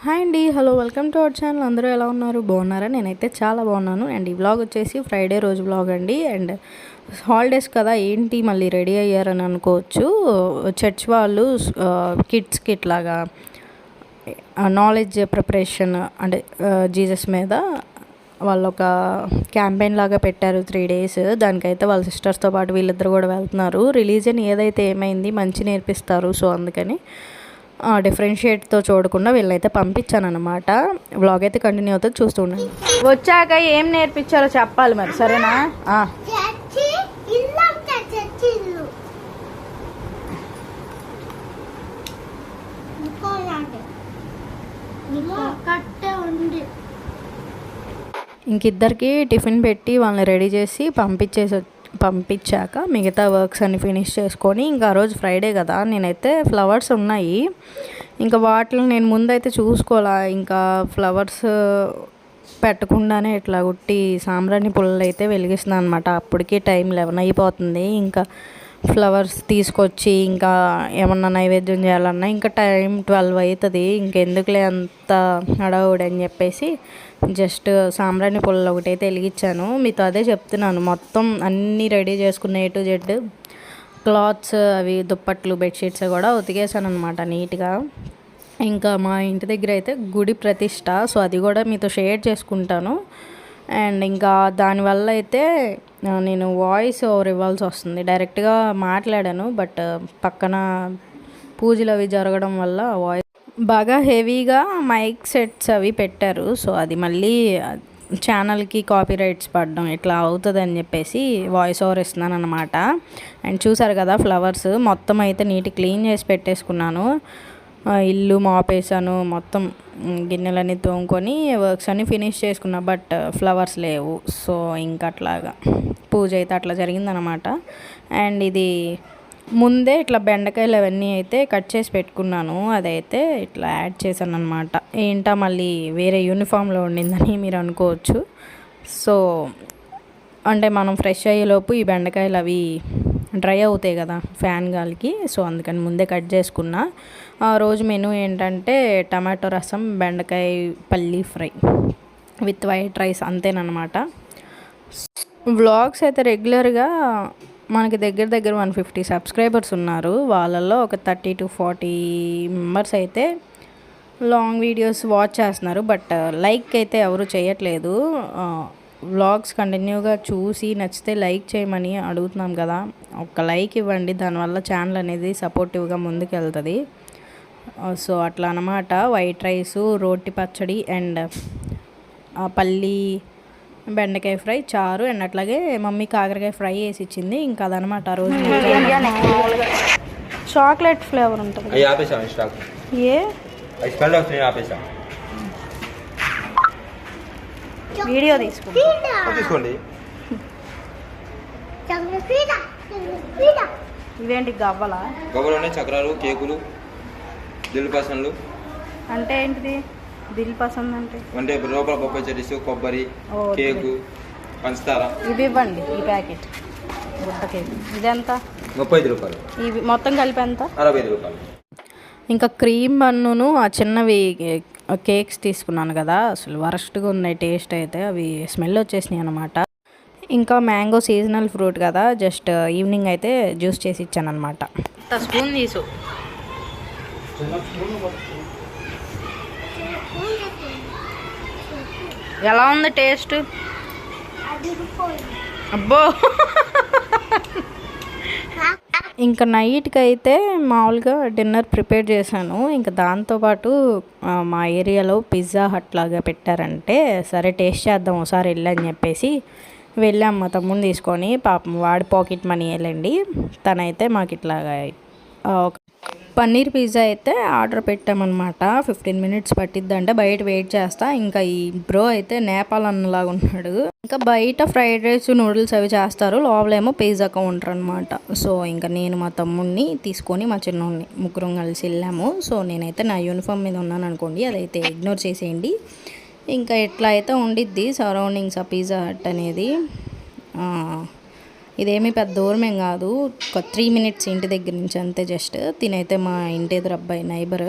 Hi అండి, hello, welcome to our channel. అందరూ ఎలా ఉన్నారు? బాగున్నారా? నేనైతే చాలా బాగున్నాను. అండ్ ఈ వ్లాగ్ వచ్చేసి ఫ్రైడే రోజు వ్లాగ్ అండి. అండ్ హాలిడేస్ కదా, ఏంటి మళ్ళీ రెడీ అయ్యారని అనుకోవచ్చు. చర్చ్ వాళ్ళు కిడ్స్కి ఇట్లాగా నాలెడ్జ్ ప్రిపరేషన్ అంటే జీసస్ మీద వాళ్ళు ఒక క్యాంపెయిన్ లాగా పెట్టారు 3 days. దానికైతే వాళ్ళ సిస్టర్స్తో పాటు వీళ్ళిద్దరు కూడా వెళ్తున్నారు. రిలీజన్ ఏదైతే ఏమైంది మంచి నేర్పిస్తారు, సో అందుకని డిఫరెన్షియేట్తో చూడకుండా వీళ్ళైతే పంపించాను అనమాట. వ్లాగ్ అయితే కంటిన్యూ అవుతుంది, చూస్తూ ఉండండి. వచ్చాక ఏం నేర్పించారో చెప్పాలి మరి, సరేనా? ఇంకిద్దరికి టిఫిన్ పెట్టి వాళ్ళని రెడీ చేసి పంపించాక మిగతా వర్క్స్ అన్ని ఫినిష్ చేసుకొని, ఇంకా ఆ రోజు ఫ్రైడే కదా, నేనైతే ఫ్లవర్స్ ఉన్నాయి ఇంకా వాటిని నేను ముందైతే చూసుకోవాలా. ఇంకా ఫ్లవర్స్ పెట్టకుండానే ఇట్లా ఉట్టి సాంబ్రాణి పుల్లలు అయితే వెలిగిస్తున్నాను అనమాట. అప్పటికి టైం 11 అయిపోతుంది. ఇంకా ఫ్లవర్స్ తీసుకొచ్చి ఇంకా ఏమన్నా నైవేద్యం చేయాలన్నా ఇంకా టైం 12 అవుతుంది. ఇంకెందుకులే అంత హడావుడి అని చెప్పేసి జస్ట్ సాంబ్రాణి పుల్లలు ఒకటైతే వెలిగించాను. మీతో అదే చెప్తున్నాను, మొత్తం అన్నీ రెడీ చేసుకున్న A to Z క్లాత్స్, అవి దుప్పట్లు, బెడ్షీట్స్ కూడా ఉతికేసాను అనమాట నీట్గా. ఇంకా మా ఇంటి దగ్గర అయితే గుడి ప్రతిష్ట, సో అది కూడా మీతో షేర్ చేసుకుంటాను. అండ్ ఇంకా దానివల్ల అయితే నేను వాయిస్ ఓవర్ ఇవ్వాల్సి వస్తుంది. డైరెక్ట్గా మాట్లాడాను, బట్ పక్కన పూజలు అవి జరగడం వల్ల వాయిస్ బాగా హెవీగా మైక్ సెట్స్ అవి పెట్టారు. సో అది మళ్ళీ ఛానల్కి కాపీ రైట్స్ పడడం ఇట్లా అవుతుంది అని చెప్పేసి వాయిస్ ఓవర్ ఇస్తున్నాను అనమాట. అండ్ చూసారు కదా, ఫ్లవర్స్ మొత్తం అయితే నీట్ క్లీన్ చేసి పెట్టేసుకున్నాను. ఇల్లు మాపేసాను, మొత్తం గిన్నెలన్నీ తోముకొని వర్క్స్ అన్నీ ఫినిష్ చేసుకున్నా. బట్ ఫ్లవర్స్ లేవు. సో ఇంకా అట్లాగా పూజ అయితే అట్లా జరిగిందనమాట. అండ్ ఇది ముందే ఇట్లా బెండకాయలు అవన్నీ అయితే కట్ చేసి పెట్టుకున్నాను, అదైతే ఇట్లా యాడ్ చేశాను అనమాట. ఏంటా మళ్ళీ వేరే యూనిఫామ్లో ఉండిందని మీరు అనుకోవచ్చు. సో అంటే మనం ఫ్రెష్ అయ్యేలోపు ఈ బెండకాయలు అవి డ్రై అవుతాయి కదా ఫ్యాన్ గాలికి, సో అందుకని ముందే కట్ చేసుకున్నా. ఆ రోజు మెనూ ఏంటంటే టమాటో రసం, బెండకాయ పల్లీ ఫ్రై విత్ వైట్ రైస్, అంతేనమాట. వ్లాగ్స్ అయితే రెగ్యులర్గా మనకి దగ్గర 150 సబ్స్క్రైబర్స్ ఉన్నారు. వాళ్ళల్లో ఒక 30 to 40 మెంబర్స్ అయితే లాంగ్ వీడియోస్ వాచ్ చేస్తున్నారు. బట్ లైక్ అయితే ఎవరు చేయట్లేదు. వ్లాగ్స్ కంటిన్యూగా చూసి నచ్చితే లైక్ చేయమని అడుగుతున్నాం కదా, ఒక లైక్ ఇవ్వండి, దానివల్ల ఛానల్ అనేది సపోర్టివ్గా ముందుకు వెళ్తుంది. సో అట్లా అనమాట. వైట్ రైసు, రోటి పచ్చడి అండ్ పల్లీ బెండకాయ ఫ్రై, చారు, అండ్ అట్లాగే మమ్మీ కాకరకాయ ఫ్రై వేసి ఇచ్చింది. ఇంకా అదనమాట ఆ రోజు. చాక్లెట్ ఫ్లేవర్ ఉంటుంది. వీడియో తీసుకోండి. ఇవేంటి గవ్వలా? గవ్వలోనే చక్రాలు, కేకులు, దిల్ పసండ్లు. అంటే ఏంటిది దిల్ పసంద్ అంటే లోపల బొప్పాయి చెరీస్, కొబ్బరి, కేకు, పంచదార. ఇవి ఇవ్వండి, ఈ ప్యాకెట్ గుడ్డ కేక్. ఇదెంత? 35 రూపాయలు. ఇవి మొత్తం కలిపి ఎంత? 65 రూపాయలు. ఇంకా క్రీమ్ బన్నును ఆ చిన్నవి కేక్స్ తీసుకున్నాను కదా, అసలు వరస్ట్గా ఉన్నాయి టేస్ట్ అయితే. అవి స్మెల్ వచ్చేసినాయి అనమాట. ఇంకా మ్యాంగో సీజనల్ ఫ్రూట్ కదా, జస్ట్ ఈవినింగ్ అయితే జ్యూస్ చేసి ఇచ్చాను అనమాట. స్పూన్ తీసు. ఎలా ఉంది టేస్ట్? అబ్బో. ఇంకా నైట్కి అయితే మామూలుగా డిన్నర్ ప్రిపేర్ చేశాను. ఇంకా దాంతోపాటు మా ఏరియాలో పిజ్జా హట్ లాగా పెట్టారంటే సరే టేస్ట్ చేద్దాం ఒకసారి వెళ్ళని చెప్పేసి వెళ్ళాం మా తమ్ముని తీసుకొని. పాపం వాడి పాకెట్ మనీ వెళ్ళండి. తనైతే మాకు ఇట్లాగా పన్నీర్ పిజ్జా అయితే ఆర్డర్ పెట్టామన్నమాట. 15 minutes పట్టిద్దంటే బయట వెయిట్ చేస్తా. ఇంకా ఈ బ్రో అయితే నేపాల్ అన్నలాగా ఉన్నాడు. ఇంకా బయట ఫ్రైడ్ రైస్, నూడిల్స్ అవి చేస్తారు, లోపలేమో పిజ్జా కౌంటర్ అనమాట. సో ఇంకా నేను మా తమ్ముడిని తీసుకొని మా చిన్నోడిని ముగ్గురం కలిసి వెళ్ళాము. సో నేనైతే నా యూనిఫామ్ మీద ఉన్నాను అనుకోండి, అదైతే ఇగ్నోర్ చేసేయండి. ఇంకా ఎట్లా అయితే ఉండిద్ది సరౌండింగ్స్ ఆ పిజ్జా హట్ అనేది. ఇదేమీ పెద్ద దూరమేం కాదు, ఒక 3 minutes ఇంటి దగ్గర నుంచి అంతే. జస్ట్ తినైతే మా ఇంటి ఎదురు అబ్బాయి నైబర్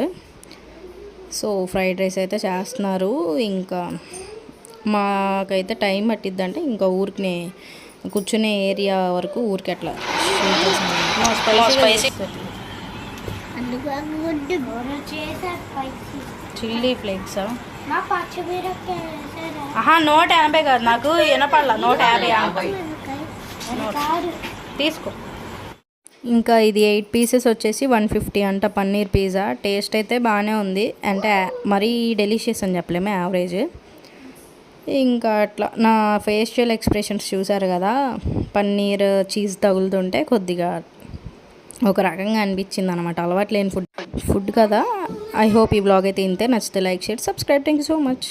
సో ఫ్రైడ్ రైస్ అయితే చేస్తున్నారు. ఇంకా మాకైతే టైం పట్టిద్దంటే ఇంకా ఊరికి కూర్చునే ఏరియా వరకు ఊరికి అట్లా చిల్లీ ఫ్లేక్సా? 150 కాదు, నాకు వినపడలా. 150 తీసుకో. ఇంకా ఇది 8 పీసెస్ వచ్చేసి 150 అంట పన్నీర్ పిజ్జా. టేస్ట్ అయితే బాగానే ఉంది, అంటే మరీ డెలిషియస్ అని చెప్పలేము, యావరేజ్. ఇంకా అట్లా నా ఫేషియల్ ఎక్స్ప్రెషన్స్ చూసారు కదా, పన్నీర్ చీజ్ తగులుతుంటే కొద్దిగా ఒక రకంగా అనిపించింది అనమాట. అలవాటు లేని ఫుడ్ కదా. ఐ హోప్ ఈ బ్లాగ్ అయితే ఇంతే. నచ్చితే like, share, subscribe. Thank you so much.